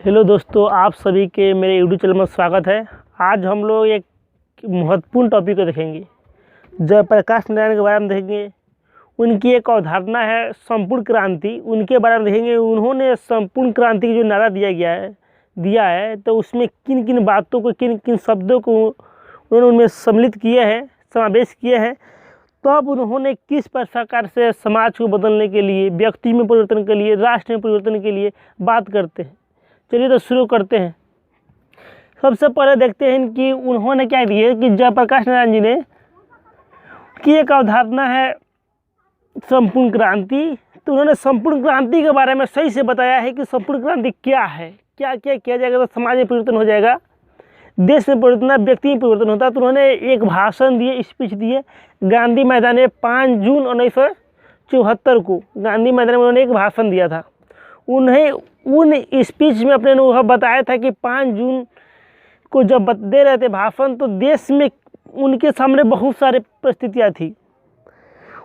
Hello दोस्तों, आप सभी के मेरे यूट्यूब चैनल में स्वागत है। आज हम लोग एक महत्वपूर्ण टॉपिक को देखेंगे। जयप्रकाश नारायण के बारे में देखेंगे। उनकी एक अवधारणा है संपूर्ण क्रांति, उनके बारे में देखेंगे। उन्होंने संपूर्ण क्रांति की जो नारा दिया है तो उसमें किन किन बातों को, किन किन शब्दों को उन्होंने उनमें सम्मिलित किए हैं, समावेश किए हैं। तो अब उन्होंने किस प्रकार से समाज को बदलने के लिए, व्यक्ति में परिवर्तन के लिए, राष्ट्र में परिवर्तन के लिए बात करते हैं। चलिए तो शुरू करते हैं। सबसे पहले देखते हैं कि उन्होंने क्या दिया कि जयप्रकाश नारायण जी ने की एक अवधारणा है संपूर्ण क्रांति। तो उन्होंने संपूर्ण क्रांति के बारे में सही से बताया है कि संपूर्ण क्रांति क्या है, क्या क्या किया जाएगा तो समाज में परिवर्तन हो जाएगा, देश में परिवर्तन, व्यक्ति में परिवर्तन होता है। तो उन्होंने एक भाषण दिए, स्पीच दिए गांधी मैदान में 5 जून 1974 को गांधी मैदान में उन्होंने एक भाषण दिया था। उन्हें उन स्पीच में अपने अनुभव बताया था कि 5 जून को जब दे रहे थे भाषण तो देश में उनके सामने बहुत सारे परिस्थितियाँ थी।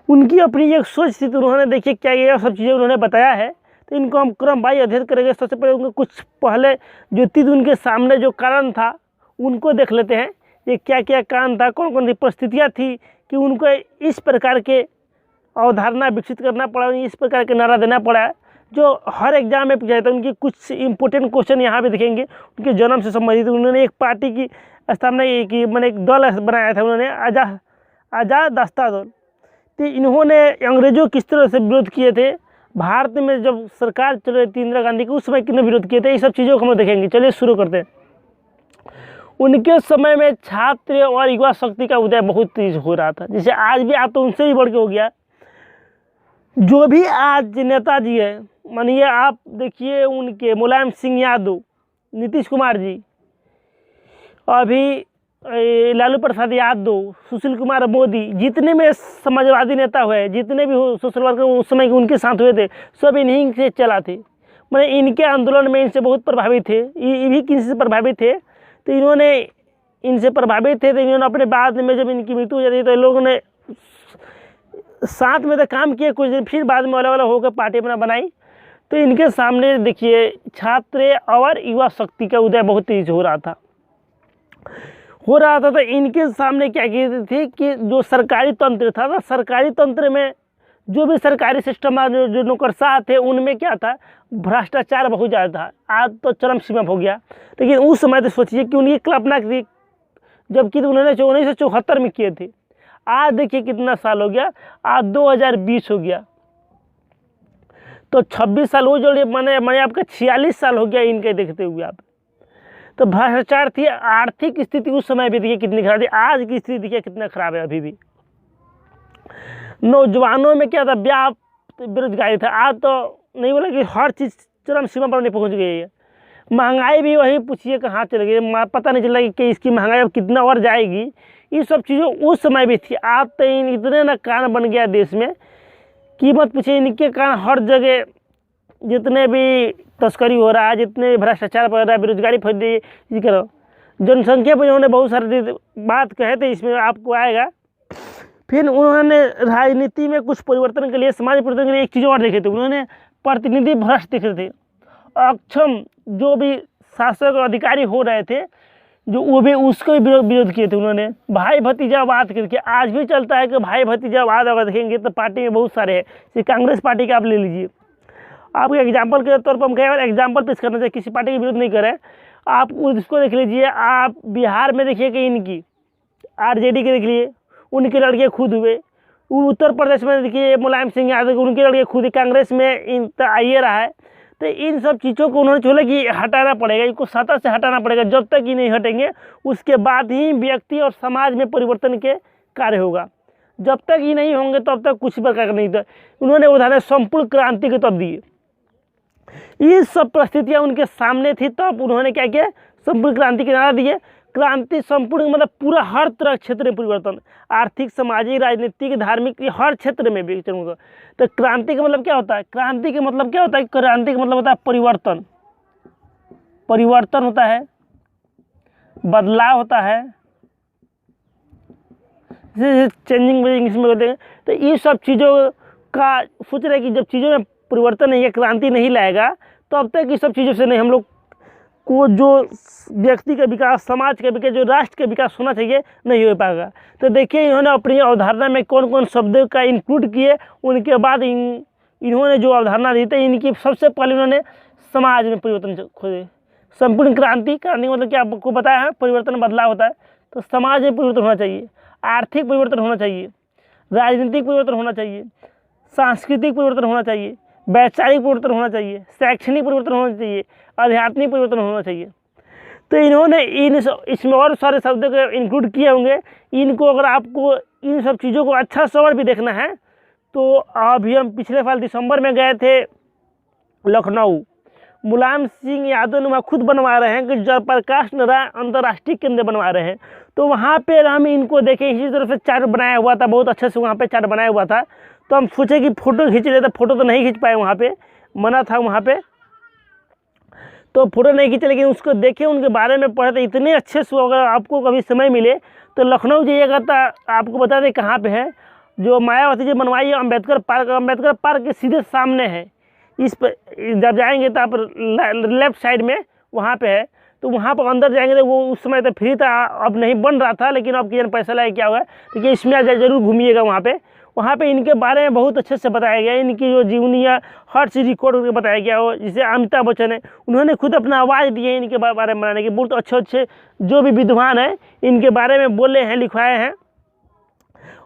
उनकी अपनी एक सोच थी। तो उन्होंने देखिए क्या ये सब चीज़ें उन्होंने बताया है। तो इनको हम क्रमवार अध्ययन करेंगे। सबसे पहले उनके कुछ पहले जो तीन उनके सामने जो कारण था उनको देख लेते हैं। ये क्या क्या कारण था, कौन कौन सी परिस्थितियाँ थी कि उनको इस प्रकार के अवधारणा विकसित करना पड़ा, इस प्रकार के नारा देना पड़ा जो हर एग्जाम में पूछा जाता है। उनके कुछ इंपॉर्टेंट क्वेश्चन यहाँ पे देखेंगे। उनके जन्म से संबंधित उन्होंने एक पार्टी की स्थापना की, मैंने एक दल बनाया था उन्होंने, आज़ाद दस्ता दल। तो इन्होंने अंग्रेजों किस तरह से विरोध किए थे, भारत में जब सरकार चल रही थी इंदिरा गांधी की उस समय कितने विरोध किए थे, ये सब चीज़ों को हम देखेंगे। चलिए शुरू करते हैं। उनके समय में छात्र और युवा शक्ति का उदय बहुत तेज हो रहा था, जैसे आज भी, आज तो उनसे भी बढ़ के हो गया। जो भी आज नेताजी है, मानिए आप देखिए उनके मुलायम सिंह यादव, नीतीश कुमार जी, अभी लालू प्रसाद यादव, सुशील कुमार मोदी, जितने में समाजवादी नेता हुए, जितने भी सोशल वर्कर उस समय के उनके साथ हुए थे, सब इन्हीं से चला थे। मैंने इनके आंदोलन में इनसे बहुत प्रभावित थे, ये भी किसी से प्रभावित थे। तो इन्होंने इनसे प्रभावित थे। तो इन्होंने अपने बाद में जब इनकी मृत्यु हो जाती तो लोगों ने साथ में तो काम किए कुछ दिन, फिर बाद में अलग अलग होकर पार्टी अपना बनाई। तो इनके सामने देखिए छात्र और युवा शक्ति का उदय बहुत तेज हो रहा था। तो इनके सामने क्या किए थे कि जो सरकारी तंत्र था ना, सरकारी तंत्र में जो भी सरकारी सिस्टम जो नौकरशाह थे उनमें क्या था, भ्रष्टाचार बहुत ज़्यादा था। आज तो चरम सीमा हो गया, लेकिन उस समय तो सोचिए कि उनकी कल्पना थी, जबकि उन्होंने 1974 में किए थे। आज देखिए कितना साल हो गया, आज 2020 हो गया, तो 26 साल वो जो मैंने आपका 46 साल हो गया इनके देखते हुए आप। तो भ्रष्टाचार थी, आर्थिक स्थिति उस समय भी देखिए कितनी खराब थी, आज की स्थिति देखिए कितना खराब है अभी भी। नौजवानों में क्या था, ब्याह बेरोजगारी था। आज तो नहीं बोला कि हर चीज़ चरम सीमा पर नहीं पहुंच गई है। महंगाई भी वही पूछिए कहाँ चल गई, पता नहीं चला कि इसकी महंगाई अब कितना और जाएगी। ये सब चीज़ों उस समय भी थी। आज तो इतने ना कारण बन गया देश में, कीमत पूछिए। इनके कारण हर जगह जितने भी तस्करी हो रहा है, जितने भी भ्रष्टाचार हो रहा है, बेरोजगारी फैल रही है, करो जनसंख्या पर उन्होंने बहुत सारे बात कहे थे, इसमें आपको आएगा। फिर उन्होंने राजनीति में कुछ परिवर्तन के लिए, समाज परिवर्तन के लिए एक चीज़ और देखे थे, उन्होंने प्रतिनिधि भ्रष्ट देखे थे। अक्षम जो भी शासक अधिकारी हो रहे थे, जो वो भी उसको विरोध किए थे उन्होंने। भाई भतीजावाद करके आज भी चलता है कि भाई भतीजावाद अगर देखेंगे तो पार्टी में बहुत सारे हैं। जैसे कांग्रेस पार्टी का आप ले लीजिए, आपको एग्जाम्पल के तौर पर हम कहें, एग्जाम्पल पेश करना चाहिए, किसी पार्टी का विरोध नहीं करें, आप उसको देख लीजिए। आप बिहार में देखिए कि इनकी आरजेडी के देख लीजिए, उनके लड़के खुद हुए। उत्तर प्रदेश में देखिए मुलायम सिंह यादव, उनके लड़के खुद ही कांग्रेस में इन आइए रहा है। तो इन सब चीज़ों को उन्होंने बोला कि हटाना पड़ेगा, इनको सत्ता से हटाना पड़ेगा। जब तक ये नहीं हटेंगे उसके बाद ही व्यक्ति और समाज में परिवर्तन के कार्य होगा। जब तक ये नहीं होंगे तब तक कुछ प्रकार का नहीं था। उन्होंने उदाहरण संपूर्ण क्रांति के तब दिए। ये सब परिस्थितियाँ उनके सामने थी, तब उन्होंने क्या किया, संपूर्ण क्रांति के नारा दिए। क्रांति संपूर्ण मतलब पूरा हर तरह क्षेत्र में परिवर्तन, आर्थिक, सामाजिक, राजनीतिक, धार्मिक, हर क्षेत्र में भी। तो क्रांति का मतलब क्या होता है, क्रांति का मतलब क्या होता है, क्रांति का मतलब होता है परिवर्तन। परिवर्तन होता है, बदलाव होता है, चेंजिंग इंग्लिश में बोलते हैं। तो ये सब चीज़ों का सोच रहे कि जब चीज़ों में परिवर्तन नहीं है, क्रांति नहीं लाएगा, तो अब तक ये सब चीज़ों से नहीं हम लोग को जो व्यक्ति का विकास, समाज का विकास, जो राष्ट्र का विकास होना चाहिए, नहीं हो पाएगा। तो देखिए इन्होंने अपनी अवधारणा में कौन कौन शब्दों का इंक्लूड किए, उनके बाद इन्होंने जो अवधारणा दी थी, इनकी सबसे पहले इन्होंने समाज में परिवर्तन खोजे। संपूर्ण क्रांति मतलब क्या आपको बताया है, परिवर्तन बदलाव होता है, तो समाज में परिवर्तन होना चाहिए, आर्थिक परिवर्तन होना चाहिए, राजनीतिक परिवर्तन होना चाहिए, सांस्कृतिक परिवर्तन होना चाहिए, वैचारिक परिवर्तन होना चाहिए, शैक्षणिक परिवर्तन होना चाहिए, आध्यात्मिक परिवर्तन होना चाहिए। तो इन्होंने इसमें और सारे शब्दों को इंक्लूड किए होंगे। इनको अगर आपको इन सब चीज़ों को अच्छा सवर भी देखना है तो अभी हम पिछले साल दिसंबर में गए थे लखनऊ। मुलायम सिंह यादव ने वहाँ खुद बनवा रहे हैं कि जयप्रकाश नारायण अंतर्राष्ट्रीय केंद्र बनवा रहे हैं। तो वहाँ पे हम इनको देखें, इसी तरह से चार्ट बनाया हुआ था, बहुत अच्छे से वहाँ पे चार्ट बनाया हुआ था। तो हम सोचे कि फ़ोटो खींच लेते, फ़ोटो तो नहीं खींच पाए, वहाँ पे मना था वहाँ पे, तो फ़ोटो नहीं खींचे, लेकिन उसको देखे, उनके बारे में पढ़े तो इतने अच्छे से। अगर आपको कभी समय मिले तो लखनऊ जाइएगा, तो आपको बता दें कहाँ पे है। जो मायावती जी बनवाई है अम्बेडकर पार्क के सीधे सामने है। इस पर जब जाएंगे तो आप लेफ्ट साइड में वहाँ पे है, तो वहाँ पर अंदर जाएंगे तो वो उस समय तो फ्री था, अब नहीं बन रहा था, लेकिन अब किसी पैसा लगा क्या हुआ, लेकिन इसमें ज़रूर घूमिएगा वहाँ पे इनके बारे में बहुत अच्छे से बताया गया। इनकी जो जीवनिया हर चीज़ रिकॉर्ड करके बताया गया हो। जैसे अमिताभ बच्चन है, उन्होंने खुद अपना आवाज़ दिए इनके बारे में बनाने के। बहुत अच्छे जो भी विद्वान हैं इनके बारे में बोले हैं, लिखवाए हैं।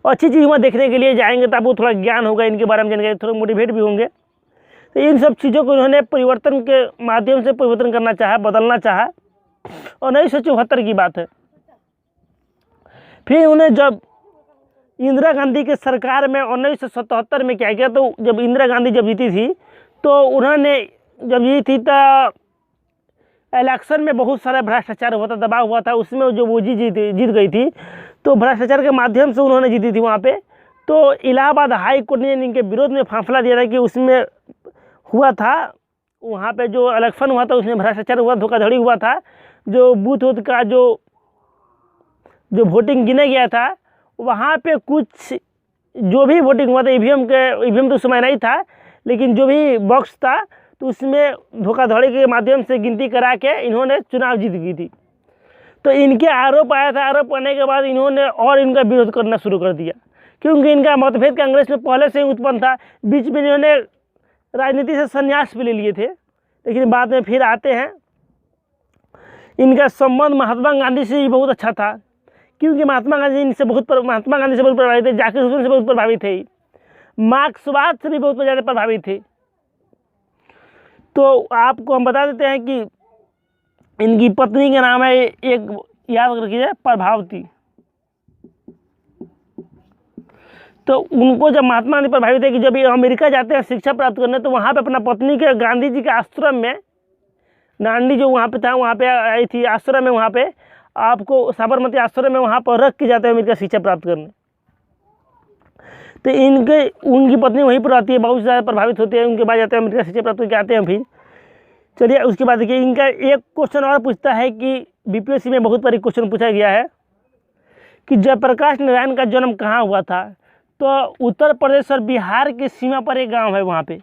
अच्छी चीज़ वहाँ देखने के लिए जाएंगे तो आपको थोड़ा ज्ञान होगा इनके बारे में, जानकारी, थोड़ा मोटिवेट भी होंगे। तो इन सब चीज़ों को उन्होंने परिवर्तन के माध्यम से परिवर्तन करना चाहा, बदलना चाहा। और 1974 की बात है। फिर उन्हें जब इंदिरा गांधी के सरकार में 1977 में क्या किया, तो जब इंदिरा गांधी जब जीती थी, तो उन्होंने जब जीती तो इलेक्शन में बहुत सारा भ्रष्टाचार हुआ था, दबाव हुआ था। उसमें जो वो जीत गई थी, तो भ्रष्टाचार के माध्यम से उन्होंने जीती थी वहाँ पे। तो इलाहाबाद हाई कोर्ट ने इनके विरोध में फैसला दिया था कि उसमें हुआ था, वहाँ पे जो इलेक्शन हुआ था उसमें भ्रष्टाचार हुआ, धोखाधड़ी हुआ था। जो बूथ का जो वोटिंग गिना गया था, वहाँ पे कुछ जो भी वोटिंग हुआ था, ईवीएम तो उस समय नहीं था, लेकिन जो भी बॉक्स था तो उसमें धोखाधड़ी के माध्यम से गिनती करा के इन्होंने चुनाव जीत गई थी। तो इनके आरोप आया था। आरोप करने के बाद इन्होंने और इनका विरोध करना शुरू कर दिया, क्योंकि इनका मतभेद कांग्रेस में पहले से ही उत्पन्न था। बीच में इन्होंने राजनीति से संन्यास भी ले लिए थे, लेकिन बाद में फिर आते हैं। इनका संबंध महात्मा गांधी से ही बहुत अच्छा था, क्योंकि महात्मा गांधी से बहुत प्रभावित थे, जाकिर हुसैन से बहुत प्रभावित थे, मार्क्सवाद से भी बहुत ज़्यादा प्रभावित थे। तो आपको हम बता देते हैं कि इनकी पत्नी का नाम है, एक याद रखिए, प्रभावती। तो उनको जब महात्मा गांधी प्रभावित है कि जब ये अमेरिका जाते हैं शिक्षा प्राप्त करने, तो वहाँ पे अपना पत्नी के गांधी जी के आश्रम में, नांडी जो वहाँ पे था, वहाँ पे आई थी आश्रम में, वहाँ पे आपको साबरमती आश्रम में वहाँ पर रख के जाते हैं अमेरिका शिक्षा प्राप्त करने। तो उनकी पत्नी वहीं पर रहती है, बहुत ज़्यादा प्रभावित होते हैं। उनके बाद जाते हैं अमेरिका शिक्षा प्राप्त करके आते हैं। फिर चलिए उसके बाद देखिए, इनका एक क्वेश्चन और पूछता है कि बीपीएससी में बहुत बार क्वेश्चन पूछा गया है कि जयप्रकाश नारायण का जन्म कहाँ हुआ था। तो उत्तर प्रदेश और बिहार की सीमा पर एक गांव है, वहाँ पे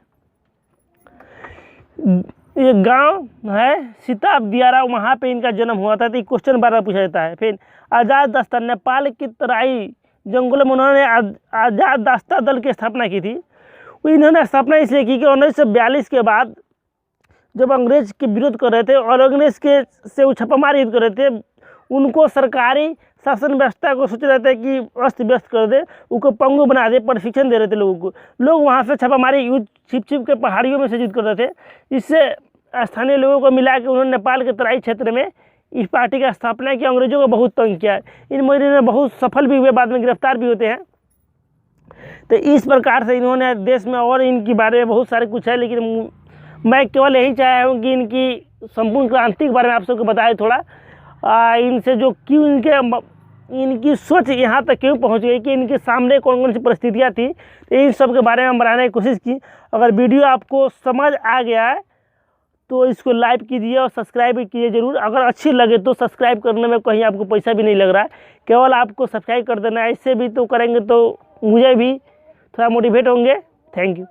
एक गांव है सिताब दियारा, वहाँ पे इनका जन्म हुआ था। तो ये क्वेश्चन बार पूछा जाता है। फिर आज़ाद दास्ता, नेपाल की तराई जंगलों में उन्होंने आज़ाद दास्ता दल की स्थापना की थी। इन्होंने स्थापना इसलिए की कि 1942 के बाद जब अंग्रेज के विरोध कर रहे थे और अंग्रेज के से वो छापामारी कर रहे थे, उनको सरकारी शासन व्यवस्था को सोच रहे थे कि अस्त व्यस्त कर दे, उनको पंगु बना दे, प्रशिक्षण दे रहे थे लोगों को। लोग वहाँ से छापामारी युद्ध छिप के पहाड़ियों में से युद्ध कर रहे थे। इससे स्थानीय लोगों को मिला कि उन्होंने नेपाल के तराई क्षेत्र में इस पार्टी का स्थापना की। अंग्रेजों को बहुत तंग किया है। इन मोदी ने बहुत सफल भी हुए, बाद में गिरफ्तार भी होते हैं। तो इस प्रकार से इन्होंने देश में और इनके बारे में बहुत सारे कुछ है, लेकिन मैं केवल यही चाहा हूँ कि इनकी संपूर्ण क्रांति के बारे में आप सबको बताए थोड़ा। इनसे जो क्यों इनकी सोच यहाँ तक क्यों पहुँच गई, कि इनके सामने कौन कौन सी परिस्थितियाँ थी, तो इन सब के बारे में हम बनाने की कोशिश की। अगर वीडियो आपको समझ आ गया है तो इसको लाइक कीजिए और सब्सक्राइब भी कीजिए ज़रूर। अगर अच्छी लगे तो सब्सक्राइब करने में कहीं आपको पैसा भी नहीं लग रहा है, केवल आपको सब्सक्राइब कर देना है। इससे भी तो करेंगे तो मुझे भी थोड़ा मोटिवेट होंगे। Thank you.